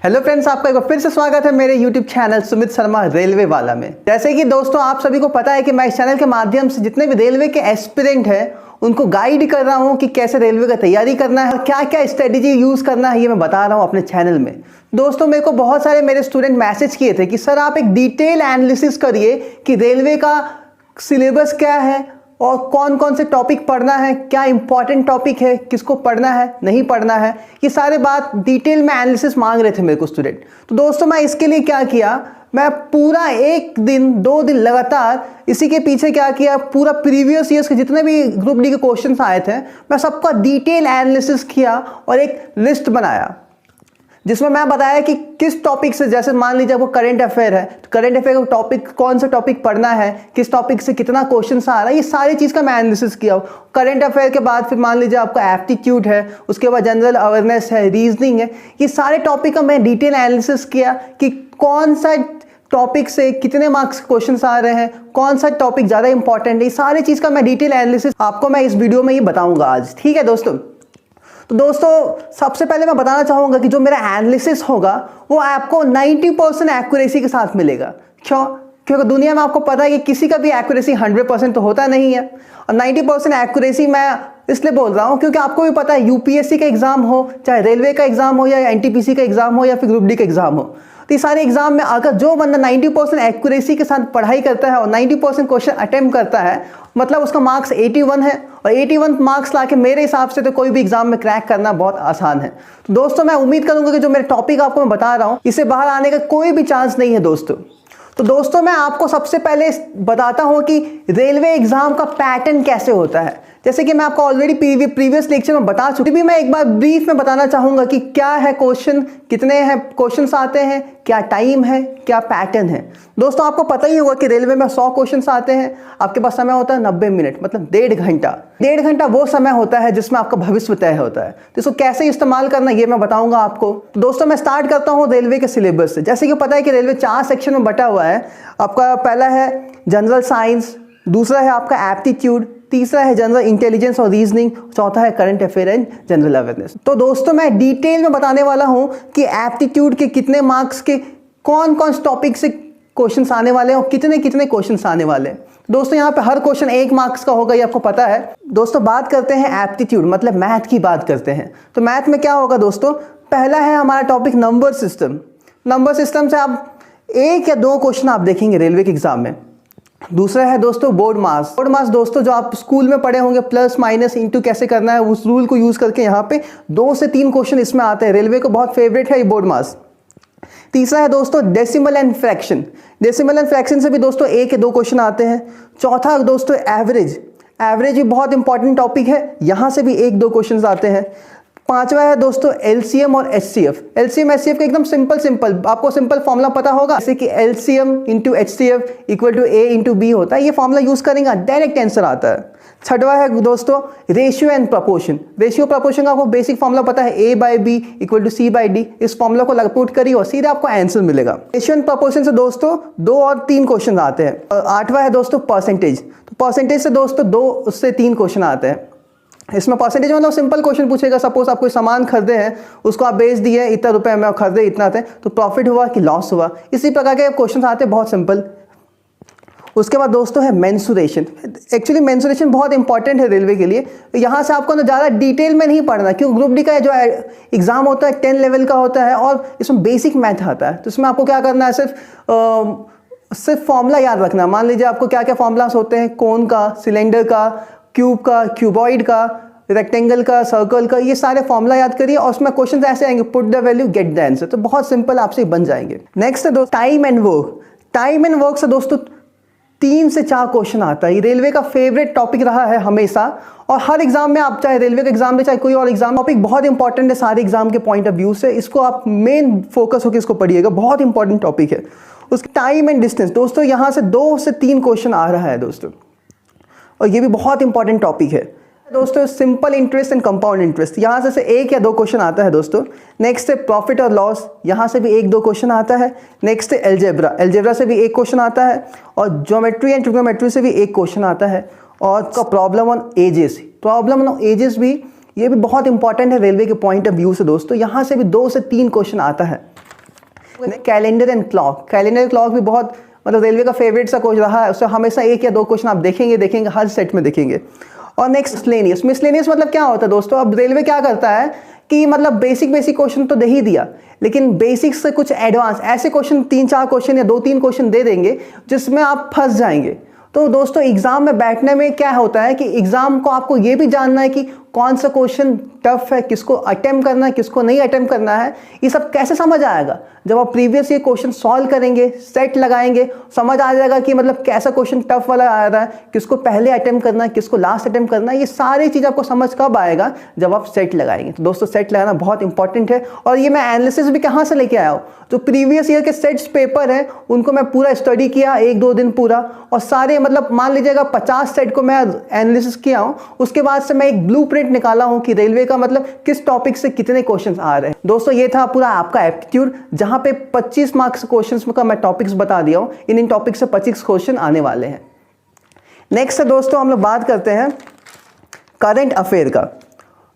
Hello friends, आपका एक बार फिर से स्वागत है मेरे YouTube channel Sumit Sharma railway वाला में। जैसे कि दोस्तों आप सभी को पता है कि मैं इस चैनल के माध्यम से जितने भी रेलवे के एस्पिरेंट हैं उनको गाइड कर रहा हूं कि कैसे रेलवे का तैयारी करना है, क्या क्या स्ट्रेटेजी यूज़ करना है, ये मैं बता रहा हूं अपने चैनल में। दोस्तों मेरे को बहुत सारे मेरे स्टूडेंट मैसेज किए थे कि सर आप एक डिटेल एनालिसिस करिए कि रेलवे का सिलेबस क्या है और कौन कौन से टॉपिक पढ़ना है, क्या इंपॉर्टेंट टॉपिक है, किसको पढ़ना है, नहीं पढ़ना है, ये सारे बात डिटेल में एनालिसिस मांग रहे थे मेरे को स्टूडेंट। तो दोस्तों मैं इसके लिए क्या किया, मैं पूरा एक दिन 2 दिन लगातार इसी के पीछे क्या किया, पूरा प्रीवियस ईयर्स के जितने भी ग्रुप डी के क्वेश्चंस आए थे मैं सबका डिटेल एनालिसिस किया और एक लिस्ट बनाया जिसमें मैं बताया कि किस टॉपिक से, जैसे मान लीजिए आपको करंट अफेयर है तो करंट अफेयर का टॉपिक, कौन सा टॉपिक पढ़ना है, किस टॉपिक से कितना क्वेश्चन आ रहा है, ये सारी चीज़ का मैं एनालिसिस किया। करंट अफेयर के बाद फिर मान लीजिए आपका एप्टीट्यूड है, उसके बाद जनरल अवेयरनेस है, रीजनिंग है, ये सारे टॉपिक का मैं डिटेल एनालिसिस किया कि कौन सा टॉपिक से कितने मार्क्स क्वेश्चन आ रहे हैं, कौन सा टॉपिक ज़्यादा इंपॉर्टेंट है, ये सारी चीज़ का मैं डिटेल एनालिसिस आपको मैं इस वीडियो में ये बताऊँगा आज। ठीक है दोस्तों। तो दोस्तों सबसे पहले मैं बताना चाहूँगा कि जो मेरा एनालिसिस होगा वो आपको 90% एक्यूरेसी के साथ मिलेगा। क्यों? क्योंकि दुनिया में आपको पता है कि किसी का भी एक्यूरेसी 100% तो होता नहीं है, और 90% एक्यूरेसी मैं इसलिए बोल रहा हूँ क्योंकि आपको भी पता है यूपीएससी का एग्जाम हो, चाहे रेलवे का एग्जाम हो, या एनटीपीसी का एग्जाम हो, या फिर ग्रुप डी का एग्जाम हो, तो ये सारे एग्जाम में अगर जो बंदा 90% एक्यूरेसी के साथ पढ़ाई करता है और 90% क्वेश्चन अटेम्प्ट करता है, मतलब उसका मार्क्स 81 है, और 81 मार्क्स लाके मेरे हिसाब से तो कोई भी एग्जाम में क्रैक करना बहुत आसान है। तो दोस्तों मैं उम्मीद करूंगा कि जो मेरे टॉपिक आपको मैं बता रहा हूँ इससे बाहर आने का कोई भी चांस नहीं है दोस्तों। तो दोस्तों मैं आपको सबसे पहले बताता हूं कि रेलवे एग्जाम का पैटर्न कैसे होता है। जैसे कि मैं आपको ऑलरेडी प्रीवियस लेक्चर में बता चुकी, भी मैं एक बार ब्रीफ में बताना चाहूंगा कि क्या है क्वेश्चन, कितने हैं क्वेश्चंस आते हैं, क्या टाइम है, क्या पैटर्न है। दोस्तों आपको पता ही होगा कि रेलवे में 100 क्वेश्चंस आते हैं, आपके पास समय होता है 90 मिनट, मतलब 1.5 घंटा। 1.5 घंटा वो समय होता है जिसमें आपका भविष्य तय होता है। तो इसको कैसे इस्तेमाल करना ये मैं बताऊंगा आपको। तो दोस्तों मैं स्टार्ट करता हूँ रेलवे के सिलेबस से। जैसे कि पता है कि रेलवे 4 सेक्शन में बटा हुआ है। आपका पहला है जनरल साइंस, दूसरा है आपका एप्टीट्यूड, तीसरा है जनरल इंटेलिजेंस और रीजनिंग, चौथा है current affair and general awareness. तो दोस्तों मैं डिटेल में बताने वाला हूं कि एप्टीट्यूड के कितने मार्क्स के कौन कौन से टॉपिक से क्वेश्चंस आने वाले हैं और कितने कितने क्वेश्चंस आने वाले हैं। दोस्तों यहाँ पे हर क्वेश्चन 1 मार्क्स का होगा, ये आपको पता है। दोस्तों बात करते हैं एप्टीट्यूड, मतलब मैथ की बात करते हैं। तो मैथ में क्या होगा दोस्तों, पहला है हमारा topic number system. Number system से आप 1 या 2 क्वेश्चन आप देखेंगे रेलवे के एग्जाम में। दूसरा है दोस्तों बोर्ड मास। बोर्ड मास दोस्तों जो आप स्कूल में पढ़े होंगे, प्लस माइनस इंटू कैसे करना है, उस रूल को यूज करके यहाँ पे 2 से 3 क्वेश्चन इसमें आते हैं। रेलवे को बहुत फेवरेट है ये बोर्ड मास। तीसरा है दोस्तों decimal and fraction. Decimal and fraction से भी दोस्तों 1 या 2 क्वेश्चन आते हैं। चौथा दोस्तों एवरेज। एवरेज भी बहुत इंपॉर्टेंट टॉपिक है, यहाँ से भी 1-2 क्वेश्चन आते हैं। पांचवा है दोस्तों एलसीएम और एचसीएफ। एलसीएम एचसीएफ का एकदम सिंपल आपको सिंपल फॉर्मूला पता होगा, जैसे कि LCM into HCF equal to A into B होता है। ये फॉर्मूला यूज करेंगे, डायरेक्ट आंसर आता है। छठवा है दोस्तों ratio and proportion. Ratio proportion का आपको बेसिक फॉर्मूला पता है, A by B equal to C by D. इस फॉर्मूला को पुट करिए और सीधे आपको आंसर मिलेगा। रेशियो एंड प्रपोर्शन से दोस्तों 2 और 3 क्वेश्चन आते हैं। 8वां है दोस्तों परसेंटेज। तो परसेंटेज से दोस्तों 2 से 3 क्वेश्चन आते हैं। इसमें परसेंटेज मतलब सिंपल क्वेश्चन पूछेगा, सपोज आप कोई सामान खरीदे हैं, उसको आप बेच दिए, इतना रुपए में खरीदे, इतना थे, तो प्रॉफिट हुआ कि लॉस हुआ, इसी प्रकार के क्वेश्चन आते हैं, बहुत सिंपल। उसके बाद दोस्तों है मेंसुरेशन। एक्चुअली मेंसुरेशन बहुत इंपॉर्टेंट है रेलवे के लिए। तो यहाँ से आपको ना ज़्यादा डिटेल में नहीं पढ़ना, क्योंकि ग्रुप डी का जो एग्जाम होता है 10 लेवल का होता है और इसमें बेसिक मैथ आता है। तो इसमें आपको क्या करना है, सिर्फ फॉर्मूला याद रखना। मान लीजिए आपको क्या क्या फॉर्मूलास होते हैं, कोन का, सिलेंडर का, क्यूब का, क्यूबॉइड का, रेक्टेंगल का, सर्कल का, ये सारे फॉर्मूला याद करिए और उसमें क्वेश्चन ऐसे आएंगे, put the value get the answer. तो बहुत सिंपल आपसे बन जाएंगे। नेक्स्ट है दोस्तों time and work. Time and work से दोस्तों 3 से 4 क्वेश्चन आता है। ये रेलवे का फेवरेट टॉपिक रहा है हमेशा, और हर एग्जाम में आप चाहे रेलवे का एग्जाम में चाहे कोई और एग्जाम, टॉपिक बहुत इंपॉर्टेंट है सारे एग्जाम के पॉइंट ऑफ व्यू से। इसको आप मेन फोकस होकर इसको पढ़िएगा, बहुत इंपॉर्टेंट टॉपिक है। उसके टाइम एंड डिस्टेंस दोस्तों यहाँ से 2 से 3 क्वेश्चन आ रहा है दोस्तों, और ये भी बहुत इंपॉर्टेंट टॉपिक है दोस्तों। Simple interest and compound interest, यहाँ से 1 या 2 क्वेश्चन आता है दोस्तों। नेक्स्ट है प्रॉफिट और लॉस, यहाँ से भी 1-2 क्वेश्चन आता है। नेक्स्ट है एलजेब्रा। एलजेब्रा से भी 1 क्वेश्चन आता है, और ज्योमेट्री एंड ट्रिग्नोमेट्री से भी 1 क्वेश्चन आता है। और का problem on edges. Problem on edges भी, ये भी बहुत इंपॉर्टेंट है रेलवे के पॉइंट ऑफ व्यू से दोस्तों। यहाँ से भी 2 से 3 क्वेश्चन आता है। Calendar and clock. Calendar clock भी बहुत मतलब रेलवे का फेवरेट सा क्वेश्चन रहा है, उससे हमेशा 1 या 2 क्वेश्चन आप देखेंगे हर सेट में देखेंगे। और नेक्स्ट मिसलेनियस। मिसलेनियस मतलब क्या होता है दोस्तों, अब रेलवे क्या करता है कि मतलब बेसिक क्वेश्चन तो दे ही दिया, लेकिन बेसिक से कुछ एडवांस ऐसे क्वेश्चन 3-4 क्वेश्चन या 2-3 क्वेश्चन दे देंगे जिसमें आप फंस जाएंगे। तो दोस्तों एग्जाम में बैठने में क्या होता है कि एग्जाम को आपको ये भी जानना है कि कौन सा क्वेश्चन टफ है, किसको अटेम्प्ट करना है, किसको नहीं अटेम्प्ट करना है। ये सब कैसे समझ आएगा, जब आप प्रीवियस ये क्वेश्चन सॉल्व करेंगे, सेट लगाएंगे, समझ आ जाएगा कि मतलब कैसा क्वेश्चन टफ वाला आ रहा है, किसको पहले अटेम्प्ट करना है, किसको लास्ट अटेम्प्ट करना है। ये सारी चीज़ आपको समझ कब आएगा, जब आप सेट लगाएंगे। तो दोस्तों सेट लगाना बहुत इंपॉर्टेंट है। और ये मैं एनालिसिस भी कहाँ से लेके आया हूँ, जो प्रीवियस ईयर के सेट्स पेपर है उनको मैं पूरा स्टडी किया 1-2 दिन पूरा, और सारे मतलब मान लीजिएगा 50 सेट को मैं एनालिसिस किया हूँ। उसके बाद से मैं एक ब्लूप्रिंट निकाला हूँ कि रेलवे का मतलब किस टॉपिक से कितने क्वेश्चंस आ रहे हैं। दोस्तों ये था पूरा आपका एप्टीट्यूड, जहां पे 25 मार्क्स क्वेश्चंस का मैं टॉपिक्स बता दिया हूँ। इन टॉपिक से 25 क्वेश्चन आने वाले हैं। नेक्स्ट है दोस्तों हम लोग बात करते हैं करंट अफेयर का।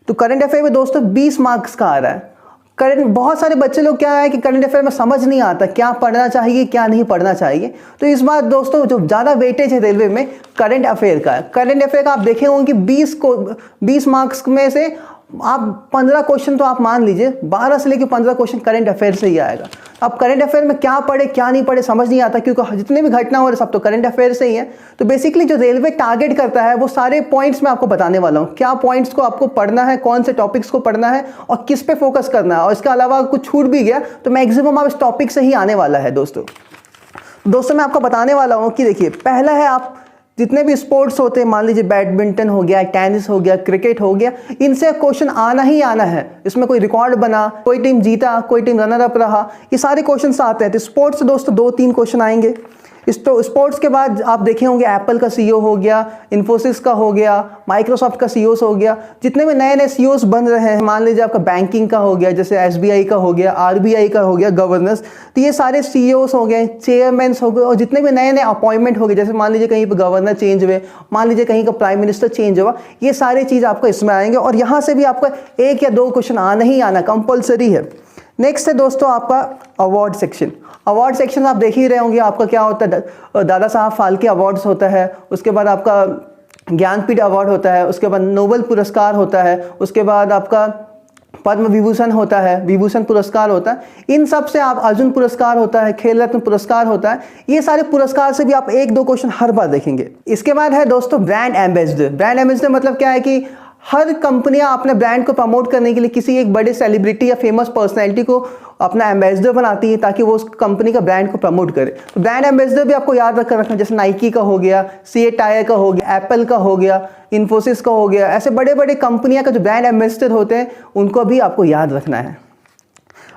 तो करंट अफेयर में दोस्तों 20 मार्क्स का आ रहा है। करंट बहुत सारे बच्चे लोग क्या है कि करंट अफेयर में समझ नहीं आता क्या पढ़ना चाहिए क्या नहीं पढ़ना चाहिए। तो इस बार दोस्तों जो ज़्यादा वेटेज है रेलवे में करंट अफेयर का है। करंट अफेयर का आप देखे होंगे कि 20 मार्क्स में से आप 15 क्वेश्चन तो आप मान लीजिए 12 से लेकर 15 क्वेश्चन करंट अफेयर से ही आएगा। अब करंट अफेयर में क्या पढ़े क्या नहीं पढ़े समझ नहीं आता, क्योंकि जितने भी घटना हो रहे सब तो करंट अफेयर से ही है। तो बेसिकली जो रेलवे टारगेट करता है वो सारे पॉइंट्स मैं आपको बताने वाला हूँ, क्या पॉइंट्स को आपको पढ़ना है, कौन से टॉपिक्स को पढ़ना है और किस पे फोकस करना है। और इसके अलावा कुछ छूट भी गया तो मैक्सिमम आप इस टॉपिक से ही आने वाला है। दोस्तों मैं आपको बताने वाला हूँ कि देखिए पहला है आप जितने भी स्पोर्ट्स होते हैं, मान लीजिए बैडमिंटन हो गया, टेनिस हो गया, क्रिकेट हो गया, इनसे क्वेश्चन आना ही आना है। इसमें कोई रिकॉर्ड बना, कोई टीम जीता, कोई टीम रनर अप रहा, ये सारे क्वेश्चन आते हैं। तो स्पोर्ट्स से दोस्तों 2-3 क्वेश्चन आएंगे। तो स्पोर्ट्स के बाद आप देखे होंगे एप्पल का सीईओ हो गया, इन्फोसिस का हो गया, माइक्रोसॉफ्ट का सीईओ हो गया, जितने भी नए नए सीईओस बन रहे हैं, मान लीजिए आपका बैंकिंग का हो गया, जैसे एसबीआई का हो गया, आरबीआई का हो गया, गवर्नर्स, तो ये सारे सीईओस हो गए, चेयरमैन हो गए, और जितने भी नए नए अपॉइंटमेंट हो गए, जैसे मान लीजिए कहीं पर गवर्नर चेंज हुए, मान लीजिए कहीं का प्राइम मिनिस्टर चेंज हुआ, ये सारी चीज़ आपको इसमें आएंगे। और यहाँ से भी आपका 1 या 2 क्वेश्चन आना ही आना कंपल्सरी है। नेक्स्ट है दोस्तों आपका अवार्ड सेक्शन। अवार्ड सेक्शन आप देख ही रहे होंगे, आपका क्या होता है, दादा साहब फाल्के अवार्ड्स होता है, उसके बाद आपका ज्ञानपीठ अवार्ड होता है, उसके बाद नोबेल पुरस्कार होता है, उसके बाद आपका पद्म विभूषण होता है, विभूषण पुरस्कार होता है, इन सब से आप अर्जुन पुरस्कार होता है, खेल रत्न पुरस्कार होता है, ये सारे पुरस्कार से भी आप 1-2 क्वेश्चन हर बार देखेंगे। इसके बाद है दोस्तों ब्रांड एम्बेसडर। ब्रांड एम्बेसडर मतलब क्या है कि हर कंपनियां अपने ब्रांड को प्रमोट करने के लिए किसी एक बड़े सेलिब्रिटी या फेमस पर्सनैलिटी को अपना एम्बेसडर बनाती है ताकि वो उस कंपनी का ब्रांड को प्रमोट करे। तो ब्रांड एम्बेसडर भी आपको याद रखना, जैसे नाइकी का हो गया, सीए टायर का हो गया, एप्पल का हो गया, इन्फोसिस का हो गया, ऐसे बड़े बड़े कंपनियां का जो ब्रांड एम्बेसडर होते हैं उनको भी आपको याद रखना है।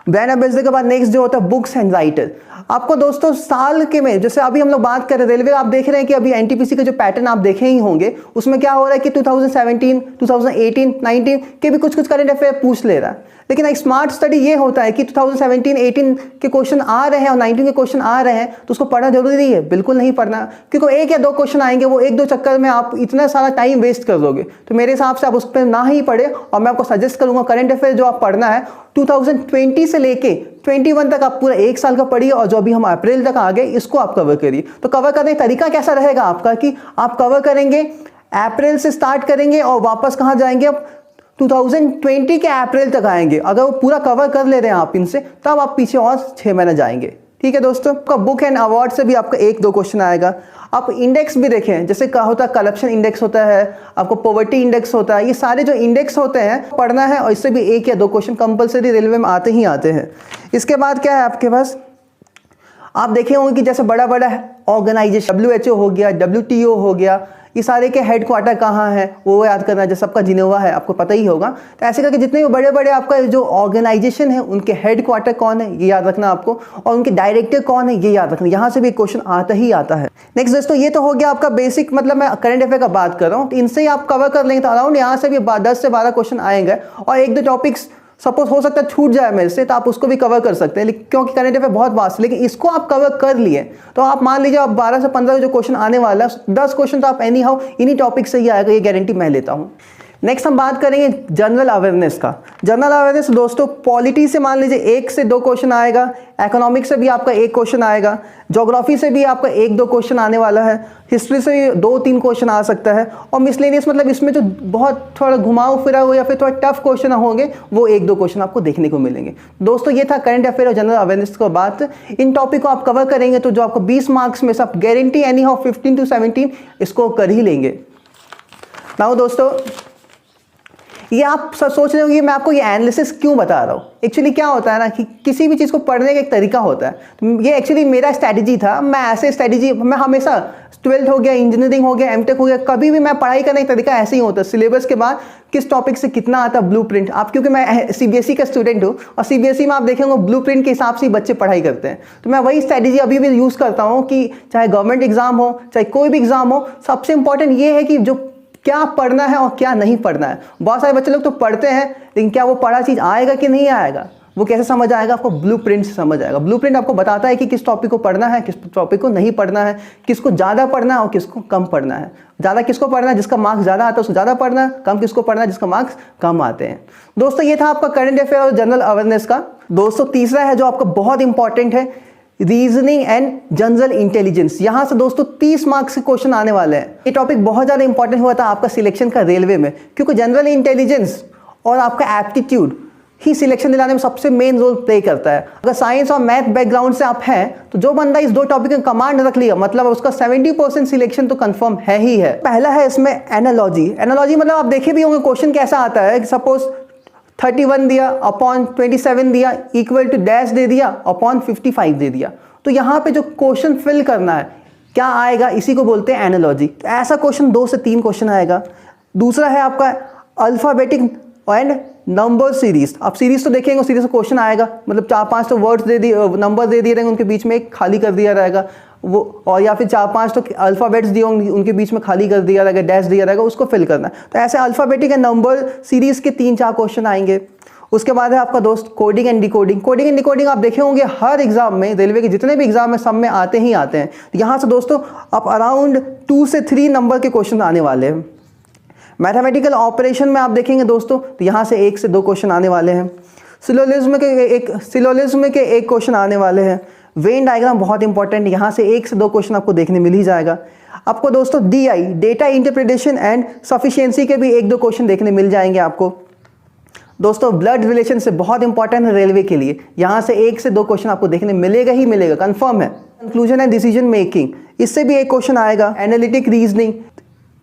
ब्रांड एम्बेसडर के बाद नेक्स्ट जो होता है बुक्स एंड राइटर। आपको दोस्तों साल के में, जैसे अभी हम लोग बात कर रहे हैं रेलवे, आप देख रहे हैं कि अभी एनटीपीसी का जो पैटर्न आप देखे ही होंगे, उसमें क्या हो रहा है कि 2017, 2018, 19 के भी कुछ करंट अफेयर पूछ ले रहा है। लेकिन एक स्मार्ट स्टडी ये होता है कि 2017, 18 के क्वेश्चन आ रहे हैं और 19 के क्वेश्चन आ रहे हैं तो उसको पढ़ना जरूरी नहीं है, बिल्कुल नहीं पढ़ना, क्योंकि 1 या 2 क्वेश्चन आएंगे, वो 1-2 चक्कर में आप इतना सारा टाइम वेस्ट कर दोगे। तो मेरे हिसाब से आप उस पर ना ही पढ़े, और मैं आपको सजेस्ट करूंगा करंट अफेयर जो आप पढ़ना है 2020 से लेके 21 तक आप पूरा 1 साल का पढ़िए, और जो अभी हम अप्रैल तक आ गए इसको आप कवर करिए। तो कवर करने का तरीका कैसा रहेगा आपका कि आप कवर करेंगे अप्रैल से स्टार्ट करेंगे और वापस कहाँ जाएंगे, अब 2020 के अप्रैल तक आएंगे। अगर वो पूरा कवर कर ले रहे हैं आप इनसे, तब आप पीछे और 6 महीने जाएंगे। ठीक है दोस्तों, आपका बुक एंड अवार्ड से भी आपका 1-2 क्वेश्चन आएगा। आप इंडेक्स भी देखें, जैसे क्या होता है, करप्शन इंडेक्स होता है, आपको पॉवर्टी इंडेक्स होता है, ये सारे जो इंडेक्स होते हैं पढ़ना है, और इससे भी 1 या 2 क्वेश्चन कंपलसरी रेलवे में आते ही आते हैं। इसके बाद क्या है आपके पास, आप देखे होंगे कि जैसे बड़ा बड़ा ऑर्गेनाइजेशन WHO हो गया, WTO हो गया, ये सारे के हेड क्वार्टर कहाँ है वो याद करना, जैसे सबका जिनेवा है आपको पता ही होगा। तो ऐसे करके जितने भी बड़े बड़े आपका जो ऑर्गेनाइजेशन है उनके हेड क्वार्टर कौन है ये याद रखना आपको, और उनके डायरेक्टर कौन है ये याद रखना। यहाँ से भी क्वेश्चन आता ही आता है। नेक्स्ट दोस्तों ये तो हो गया आपका बेसिक, मतलब मैं करंट अफेयर का बात कर रहा हूँ, तो इनसे ही आप कवर कर लेंगे। तो अराउंड यहाँ से भी 10 से 12 क्वेश्चन आएंगे, और 1-2 टॉपिक्स सपोज हो सकता है छूट जाए मेरे से, तो आप उसको भी कवर कर सकते हैं, लेकिन क्योंकि करंट अफेयर बहुत वास्ट है। लेकिन इसको आप कवर कर लिए तो आप मान लीजिए आप 12 से 15 जो क्वेश्चन आने वाला है, 10 क्वेश्चन तो आप एनी हाउ इन्हीं टॉपिक से ही आएगा, ये गारंटी मैं लेता हूँ। नेक्स्ट हम बात करेंगे जनरल अवेयरनेस का। जनरल अवेयरनेस दोस्तों पॉलिटी से मान लीजिए 1 से 2 क्वेश्चन आएगा, इकोनॉमिक्स से भी आपका 1 क्वेश्चन आएगा, ज्योग्राफी से भी आपका 1-2 क्वेश्चन आने वाला है, हिस्ट्री से भी 2-3 क्वेश्चन आ सकता है, और मिसलेनियस मतलब इसमें जो बहुत थोड़ा घुमाव फिरा हुआ या फिर थोड़ा टफ क्वेश्चन होंगे वो 1-2 क्वेश्चन आपको देखने को मिलेंगे। दोस्तों ये था करंट अफेयर और जनरल अवेयरनेस की बात। इन टॉपिक को आप कवर करेंगे तो जो आपको 20 मार्क्स में से आप गारंटी एनी हाउ 15 to 17 इसको कर ही लेंगे। नाउ दोस्तों ये आप सोच रहे होंगे मैं आपको ये एनालिसिस क्यों बता रहा हूँ। एक्चुअली क्या होता है ना कि किसी भी चीज़ को पढ़ने का एक तरीका होता है। तो ये एक्चुअली मेरा स्ट्रैटेजी था, मैं ऐसे स्ट्रैटेजी मैं हमेशा 12th हो गया, इंजीनियरिंग हो गया, एमटेक हो गया, कभी भी मैं पढ़ाई करने का तरीका ऐसे ही होता है। सिलेबस के बाद किस टॉपिक से कितना आता है ब्लूप्रिंट। आप क्योंकि मैं सीबीएसई का स्टूडेंट हूँ और सीबीएसई में आप देखेंगे ब्लूप्रिंट के हिसाब से ही बच्चे पढ़ाई करते हैं। तो मैं वही स्ट्रैटेजी अभी भी यूज़ करता हूँ कि चाहे गवर्नमेंट एग्जाम हो चाहे कोई भी एग्जाम हो, सबसे इंपॉर्टेंट ये है कि जो क्या पढ़ना है और क्या नहीं पढ़ना है। बहुत सारे बच्चे लोग तो पढ़ते हैं लेकिन क्या वो पढ़ा चीज़ आएगा कि नहीं आएगा, वो कैसे समझ आएगा, आपको ब्लूप्रिंट से समझ आएगा। ब्लूप्रिंट आपको बताता है कि किस टॉपिक को पढ़ना है, किस टॉपिक को नहीं पढ़ना है, किसको ज़्यादा पढ़ना है और किसको कम पढ़ना है। ज़्यादा किसको पढ़ना है, जिसका मार्क्स ज़्यादा आता है उसको ज़्यादा पढ़ना है, कम किसको पढ़ना है, जिसका मार्क्स कम आते हैं। दोस्तों ये था आपका करंट अफेयर और जनरल अवेयरनेस का। दोस्तों तीसरा है जो आपका बहुत इंपॉर्टेंट है, रीजनिंग एंड जनरल इंटेलिजेंस। यहां से दोस्तों 30 मार्क्स के क्वेश्चन आने वाले हैं। ये टॉपिक बहुत ज़्यादा इंपॉर्टेंट हुआ था आपका सिलेक्शन का रेलवे में, क्योंकि जनरल इंटेलिजेंस और आपका एप्टीट्यूड ही सिलेक्शन दिलाने में सबसे मेन रोल प्ले करता है। अगर साइंस और मैथ बैकग्राउंड से आप हैं तो जो बंदा इस 2 टॉपिक में कमांड रख लिया मतलब उसका 70% सिलेक्शन तो कंफर्म है ही है। पहला है इसमें एनालॉजी। एनालॉजी मतलब आप देखे भी होंगे क्वेश्चन कैसा आता है, सपोज 31 दिया अपॉन 27 दिया इक्वल टू डैश दे दिया अपॉन 55 दे दिया। तो यहाँ पे जो क्वेश्चन फिल करना है क्या आएगा, इसी को बोलते हैं एनालॉजी। तो ऐसा क्वेश्चन 2 से 3 क्वेश्चन आएगा। दूसरा है आपका अल्फाबेटिक एंड नंबर सीरीज। आप सीरीज तो देखेंगे, सीरीज का क्वेश्चन आएगा मतलब 4-5 तो वर्ड्स दे दिए, नंबर दे दिए रहेंगे, उनके बीच में एक खाली कर दिया रहेगा वो, और या फिर 4-5 तो अल्फ़ाबेट्स दिए होंगे, उनके बीच में खाली कर दिया रहेगा, डैश दिया रहेगा, उसको फिल करना है। तो ऐसे अल्फ़ाबेटिक एंड नंबर सीरीज़ के 3-4 क्वेश्चन आएंगे। उसके बाद है आपका दोस्त coding and decoding. Coding and decoding आप देखे होंगे हर एग्जाम में, रेलवे के जितने भी एग्जाम में सब में आते ही आते हैं। तो यहाँ से दोस्तों आप अराउंड 2 से 3 नंबर के क्वेश्चन आने वाले हैं। मैथमेटिकल ऑपरेशन में आप देखेंगे दोस्तों तो यहाँ से 1 से 2 क्वेश्चन आने वाले हैं। सिलोजिज्म के एक क्वेश्चन आने वाले हैं। वेन डायग्राम बहुत इंपॉर्टेंट, यहाँ से 1 से 2 क्वेश्चन आपको देखने मिल ही जाएगा। आपको दोस्तों DI data interpretation and sufficiency के भी 1-2 क्वेश्चन देखने मिल जाएंगे आपको। दोस्तों ब्लड रिलेशन से बहुत इंपॉर्टेंट है रेलवे के लिए, यहाँ से 1 से 2 क्वेश्चन आपको देखने मिलेगा ही मिलेगा, कंफर्म है। कंक्लूजन एंड डिसीजन मेकिंग, इससे भी 1 क्वेश्चन आएगा। एनालिटिक रीजनिंग,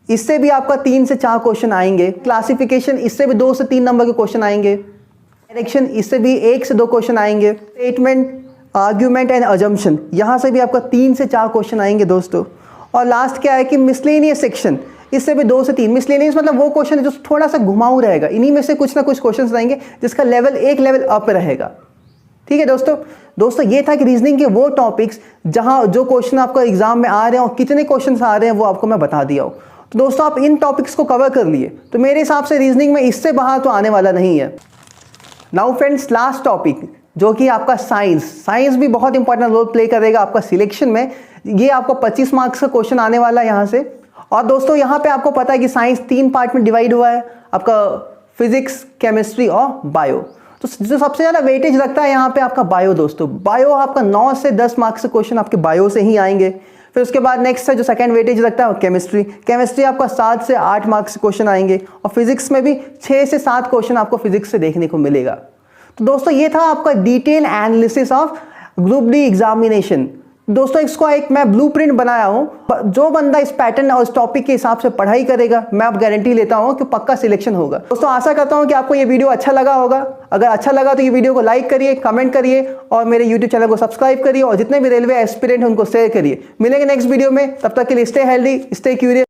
इससे भी आपका 3 से 4 क्वेश्चन आएंगे। क्लासिफिकेशन, इससे भी 2 से 3 नंबर के क्वेश्चन आएंगे। डायरेक्शन, इससे भी 1 से 2 क्वेश्चन आएंगे। स्टेटमेंट, आर्ग्यूमेंट एंड अजम्पशन, यहाँ से भी आपका 3 से 4 क्वेश्चन आएंगे दोस्तों। और लास्ट क्या है कि मिसलेनियस सेक्शन, इससे भी 2 से 3। मिसलेनियस मतलब वो क्वेश्चन जो थोड़ा सा घुमाऊ रहेगा, इन्हीं में से कुछ ना कुछ क्वेश्चन रहेंगे जिसका लेवल 1 लेवल अप रहेगा। ठीक है दोस्तों ये था कि रीजनिंग के वो टॉपिक्स जहाँ जो क्वेश्चन आपका एग्जाम में आ रहे हैं और कितने क्वेश्चन आ रहे हैं वो आपको मैं बता दिया हूँ। तो दोस्तों आप इन टॉपिक्स को कवर कर लिए तो मेरे हिसाब से रीजनिंग में इससे बाहर तो आने वाला नहीं है। नाउ फ्रेंड्स लास्ट टॉपिक जो कि आपका साइंस भी बहुत इंपॉर्टेंट रोल प्ले करेगा आपका सिलेक्शन में। ये आपको 25 मार्क्स का क्वेश्चन आने वाला है यहाँ से। और दोस्तों यहाँ पे आपको पता है कि साइंस 3 पार्ट में डिवाइड हुआ है, आपका फिजिक्स, केमिस्ट्री और बायो। तो जो सबसे ज़्यादा वेटेज रखता है यहाँ पे आपका बायो। दोस्तों बायो आपका 9 से 10 मार्क्स के क्वेश्चन आपके बायो से ही आएंगे। फिर उसके बाद नेक्स्ट है जो सेकंड वेटेज रखता है वो केमिस्ट्री आपका 7 से 8 मार्क्स के क्वेश्चन आएंगे। और फिजिक्स में भी 6 से 7 क्वेश्चन आपको फिजिक्स से देखने को मिलेगा। तो दोस्तों ये था आपका detail analysis of group D examination. दोस्तों इसको एक मैं ब्लूप्रिंट बनाया हूं, जो बंदा इस पैटर्न और इस टॉपिक के हिसाब से पढ़ाई करेगा मैं आप गारंटी लेता हूं कि पक्का सिलेक्शन होगा। दोस्तों आशा करता हूं कि आपको ये वीडियो अच्छा लगा होगा। अगर अच्छा लगा तो ये वीडियो को लाइक करिए, कमेंट करिए और मेरे यूट्यूब चैनल को सब्सक्राइब करिए और जितने भी रेलवे एस्पिरेंट हैं उनको शेयर करिए। मिलेंगे नेक्स्ट वीडियो में, तब तक के लिए स्टे हेल्दी, स्टे क्यूरियस।